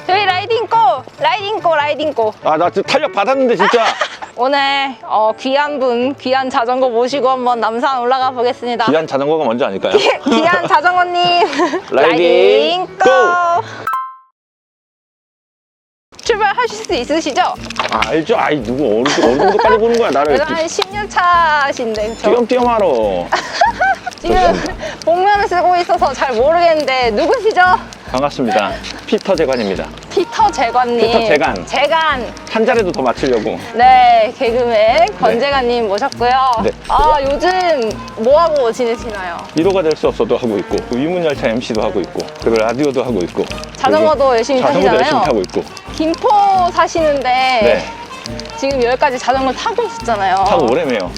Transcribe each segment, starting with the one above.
저희 라이딩고. 아, 나 지금 탄력 받았는데, 진짜. 오늘 귀한 자전거 모시고 한번 남산 올라가 보겠습니다. 귀한 자전거가 먼저 아닐까요? 귀한 자전거님. 라이딩 고! 출발하실 수 있으시죠? 아, 알죠? 아이, 누구, 어느 정도까지 보는 거야, 나를. 한 10년 차신데, 그쵸? 띄엄띄엄 하러. 지금 복면을 쓰고 있어서 잘 모르겠는데, 누구시죠? 반갑습니다. 피터 재관입니다. 피터 재관님. 피터 재관. 재관. 한 자리도 더 맞추려고. 네, 개그맨 권재관님 모셨고요. 네. 아, 요즘 뭐하고 지내시나요? 1호가 될 수 없어도 하고 있고, 위문열차 MC도 하고 있고, 그리고 라디오도 하고 있고. 자전거도 열심히 자전거도 타시잖아요. 열심히 타고 있고. 김포 사시는데 네. 지금 여기까지 자전거 타고 오셨잖아요. 타고 오래매요.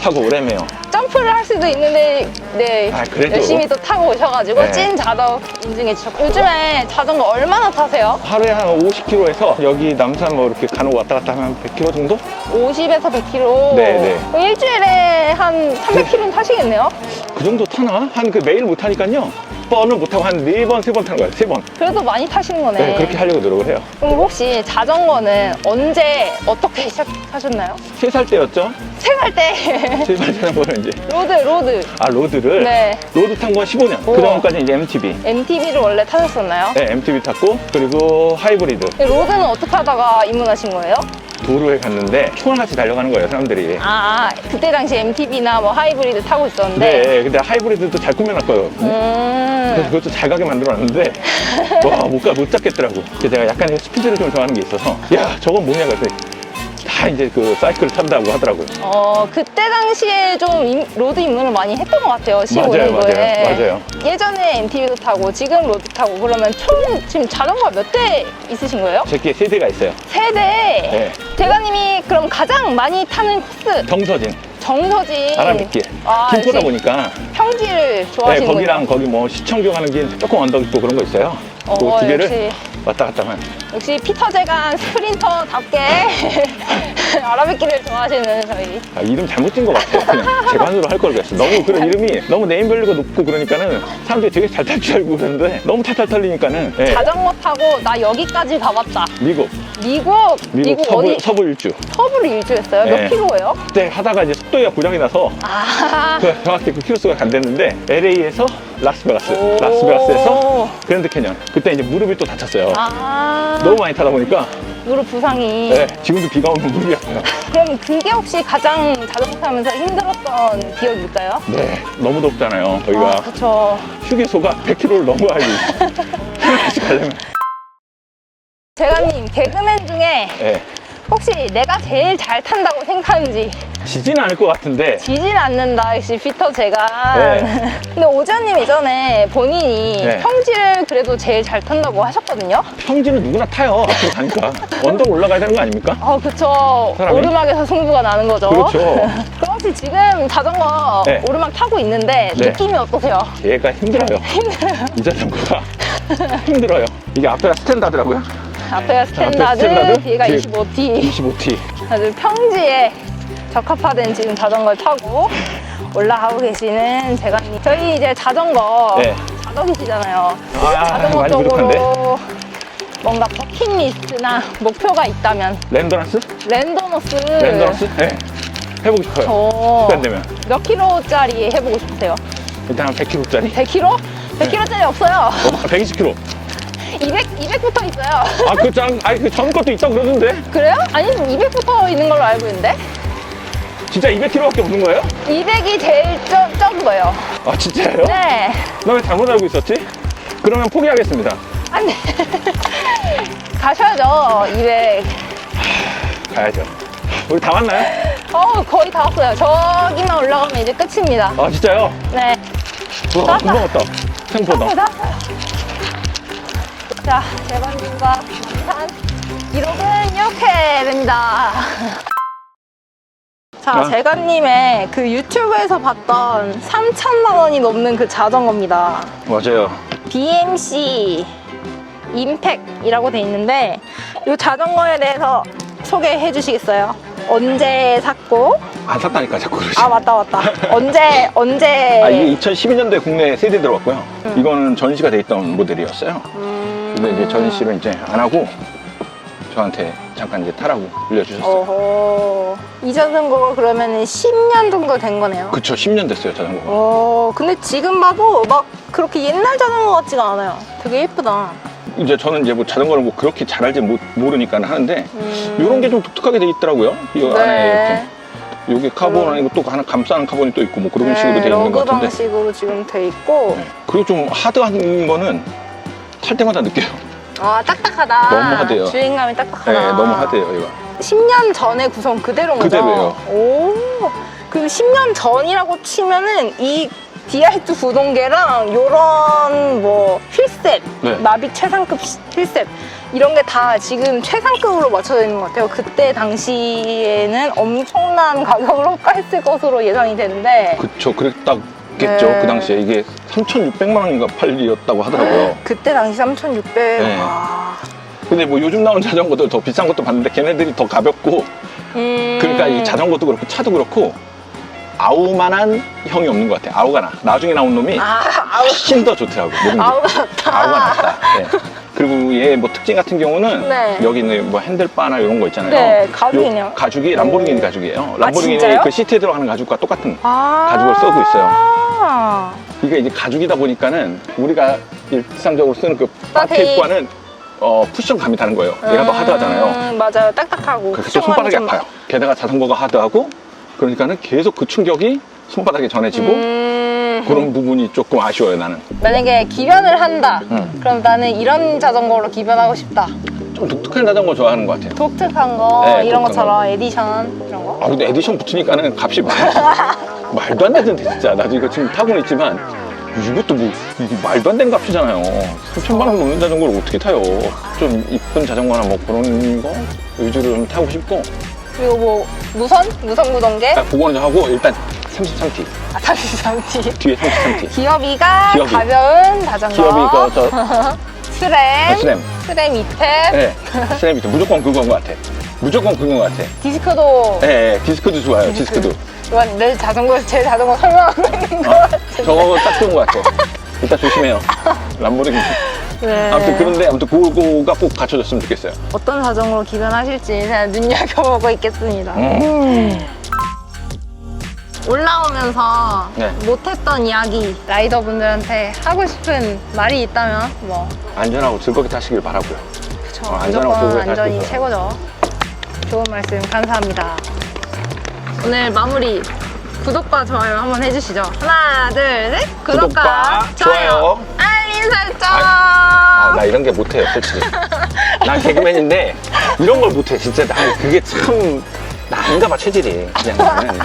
타고 오래매요. 점프를 할 수도 있는데 네, 아, 그래도. 열심히 또 타고 오셔가지고 네. 찐 자덕 인증해 주셨고, 요즘에 자전거 얼마나 타세요? 하루에 한 50km에서 여기 남산 뭐 이렇게 간혹 왔다 갔다 하면 100km 정도? 50에서 100km. 네, 네. 그럼 일주일에 한 300km는 타시겠네요? 그 정도 타나? 한 그 매일 못 타니까요. 번은 못 타고 한 4번, 3번 타는 거예요. 3번. 그래도 많이 타시는 거네. 네, 그렇게 하려고 노력을 해요. 그럼 혹시 자전거는 언제 어떻게 시작하셨나요? 3살 때였죠? 3살 때. 3살 자전거는 이제. 로드. 아, 로드를? 네. 로드 탄 건 15년. 그 우와. 전까지 이제 MTB. MTB를 원래 타셨었나요? 네, MTB 탔고, 그리고 하이브리드. 로드는 어떻게 하다가 입문하신 거예요? 도로에 갔는데 초원같이 달려가는 거예요, 사람들이. 아, 그때 당시 MTB나 뭐 하이브리드 타고 있었는데. 네, 근데 하이브리드도 잘 꾸며놨거든요. 그래서 그것도 잘 가게 만들어놨는데, 와, 못 잡겠더라고. 그래서 제가 약간 스피드를 좀 좋아하는 게 있어서, 야, 저건 뭐냐, 그랬더니, 다 이제 그 사이클을 탄다고 하더라고요. 그때 당시에 좀 로드 입문을 많이 했던 것 같아요. 15년도에. 맞아요. 예전에 MTB도 타고 지금 로드 타고, 그러면 총 지금 자전거가 몇 대 있으신 거예요? 제게 3대가 있어요. 3대. 네. 대가님이 그럼 가장 많이 타는 코스 정서진, 아라뱃길. 아, 김포다 역시 보니까. 평지를 네, 좋아하시는군요. 거기랑 거기 뭐 시청교 가는 길 조금 언덕 있고 그런 거 있어요. 그 두 개를 역시. 왔다 갔다만. 역시 피터 재간 스프린터답게 아라뱃길을 좋아하시는 저희. 아, 이름 잘못 진 것 같아요. 그냥 재관으로 할 걸 그랬어. 너무 그런 이름이 너무 네임밸류가 높고 그러니까는 사람들이 되게 잘 탈 줄 알고 그러는데 너무 탈탈 털리니까는. 네. 자전거 타고 나 여기까지 가봤다. 미국 어디? 서부 일주. 서부를 일주했어요? 몇 네. 킬로예요? 그때 하다가 이제 속도가 고장이 나서 아. 정확히 그 키로수가 안 됐는데 LA에서 라스베가스, 오. 라스베가스에서 그랜드 캐년. 그때 이제 무릎이 또 다쳤어요. 아. 너무 많이 타다 보니까. 무릎 부상이. 네, 지금도 비가 오면 무릎이 아파요. 그럼 그게 혹시 가장 자전거 타면서 힘들었던 기억일까요? 네, 너무 덥잖아요. 저희가 아, 그쵸. 휴게소가 100km를 넘어야지. 하나씩 가려면. 재관님, 개그맨 중에 네, 혹시 내가 제일 잘 탄다고 생각하는지. 지지는 않을 것 같은데. 지진 않는다, 역시 피터 재간. 네. 근데 오전님 이전에 본인이 네. 평지를 그래도 제일 잘 탄다고 하셨거든요? 평지는 누구나 타요. 앞으로 가니까. 언덕 올라가야 되는 거 아닙니까? 그쵸. 사람이? 오르막에서 승부가 나는 거죠. 그렇죠. 그럼 혹시 지금 자전거 네. 오르막 타고 있는데 네. 느낌이 어떠세요? 얘가 힘들어요. 이 자전거가 힘들어요. 이게 앞에가 스탠다드라고요? 앞에가 스탠다드, 스탠다드, 얘가 뒤에 25T. 25T. 아주 평지에 적합화된 지금 자전거를 타고 올라가고 계시는 재관님. 저희 이제 자전거 네. 자덕이시잖아요. 아, 자전거 많이 쪽으로 부족한데? 뭔가 버킷리스트나 목표가 있다면 랜더너스? 랜더너스. 네. 해보고 싶어요. 시간 되면. 몇 킬로짜리 해보고 싶으세요? 일단 한 100km짜리. 100kg? 100kg짜리 없어요. 120km. 200부터 있어요. 아, 그 전 것도 있다고 그러는데? 그래요? 아니, 200부터 있는 걸로 알고 있는데? 진짜 200km밖에 없는 거예요? 200이 제일 적은 거예요. 아, 진짜요? 네. 나 왜 잘못 알고 있었지? 그러면 포기하겠습니다. 안 돼. 가셔야죠, 200. 가야죠. 우리 다 왔나요? 거의 다 왔어요. 저기만 올라가면 이제 끝입니다. 아, 진짜요? 네. 와, 다 금방 왔다. 생각보다. 다 왔어요. 자, 재관님과 부산 기록은 이렇게 됩니다. 자, 재관님의 그 유튜브에서 봤던 3,000만 원이 넘는 그 자전거입니다. 맞아요. BMC 임팩이라고 돼 있는데 이 자전거에 대해서 소개해 주시겠어요? 언제 샀고? 안 샀다니까 자꾸 그러지. 아, 맞다. 언제? 아, 이게 2012년도에 국내에 세대 들어왔고요. 이거는 전시가 돼 있던 모델이었어요. 근데 이제 전시를 이제 안 하고 저한테 잠깐 이제 타라고 빌려주셨어요. 어허. 이 자전거가 그러면 10년 정도 된 거네요. 그쵸, 10년 됐어요, 자전거가. 근데 지금 봐도 막 그렇게 옛날 자전거 같지가 않아요. 되게 예쁘다. 이제 저는 이제 뭐 자전거를 뭐 그렇게 잘 알지 모르니까 하는데 이런 게 좀 독특하게 돼 있더라고요. 이 안에 이렇게. 요게 카본 아니고 또 하나 감싸는 카본이 또 있고 뭐 그런 식으로 돼 있는 것 러그 같은데. 방식으로 지금 돼 있고. 네. 그리고 좀 하드한 거는 탈 때마다 느껴요. 아, 딱딱하다. 너무 하대요. 주행감이 딱딱하다. 네, 너무 하대요, 이거. 10년 전의 구성 그대로인 거죠? 그대로예요. 오. 그 10년 전이라고 치면은 이 DI2 구동계랑 요런 뭐 휠셋, 네. 마빅 최상급 휠셋 이런 게 다 지금 최상급으로 맞춰져 있는 것 같아요. 그때 당시에는 엄청난 가격으로 깠을 것으로 예상이 되는데 그쵸, 그랬다겠죠. 네. 그 당시에 이게 3,600만 원인가 팔리었다고 하더라고요. 그때 당시 3,600. 네. 와. 근데 뭐 요즘 나온 자전거도 더 비싼 것도 봤는데 걔네들이 더 가볍고 그러니까 이 자전거도 그렇고 차도 그렇고 아우만한 형이 없는 것 같아요. 아우가 나중에 나온 놈이 아우. 훨씬 더 좋더라고. 모든 게. 아우가 낫다. 아우가 낫다. 네. 그리고 얘 뭐 특징 같은 경우는 네. 여기 있는 뭐 핸들바나 이런 거 있잖아요. 네, 가죽이네요. 요 가죽이 람보르기니 가죽이에요. 람보르기니 진짜요? 그 시트에 들어가는 가죽과 똑같은 아. 가죽을 쓰고 있어요. 이게 이제 가죽이다 보니까는 우리가 일상적으로 쓰는 그 바테이프와는 쿠션감이 다른 거예요. 얘가 더 하드하잖아요. 맞아요. 딱딱하고. 그래서 또 손바닥이 좀- 아파요. 게다가 자전거가 하드하고 그러니까는 계속 그 충격이 손바닥에 전해지고 그런 부분이 조금 아쉬워요, 나는. 만약에 기변을 한다. 그럼 나는 이런 자전거로 기변하고 싶다. 좀 독특한 자전거 좋아하는 것 같아요. 독특한 거, 네, 이런 독특한 것처럼 에디션 이런 거. 아, 근데 에디션 붙으니까는 값이 말도 안 되던데, 진짜. 나도 이거 지금 타고는 있지만 이것도 뭐 말도 안 되는 값이잖아요. 3천만 원 넘는 자전거를 어떻게 타요? 좀 이쁜 자전거나 뭐 그런 거 위주로 좀 타고 싶고. 그리고 뭐 무선 구동계, 그거는 좀 하고 일단 33T. 33T. 뒤에 33T. 기어비가 기어비. 가벼운 자전거. 기업이 스램, 스램. 밑에, 네, 스램 밑에 무조건 그건 것 같아. 무조건 그건 것 같아. 디스크도. 네, 디스크도 좋아요, 디스크도. 이건 내 자전거에서 제 자전거 설명하고 있는 거 같아. 저거 딱 좋은 것 같아. 일단 조심해요. 람보르기니. 네. 아무튼 그거가 꼭 갖춰졌으면 좋겠어요. 어떤 자전거로 기변하실지 제가 눈여겨보고 있겠습니다. 올라오면서 네. 못했던 이야기 라이더분들한테 하고 싶은 말이 있다면 뭐 안전하고 즐겁게 타시길 바라고요. 그쵸, 안전하고 무조건 즐겁게 안전이 타시길 최고죠. 좋은 말씀 감사합니다. 오늘 마무리 구독과 좋아요 한번 해주시죠. 하나 둘 셋. 구독과 좋아요 알림 설정. 나 이런 게 못해요, 솔직히. 난 개그맨인데 이런 걸 못해. 진짜 난 그게 참 나인가 봐, 체질이. 그냥 나는.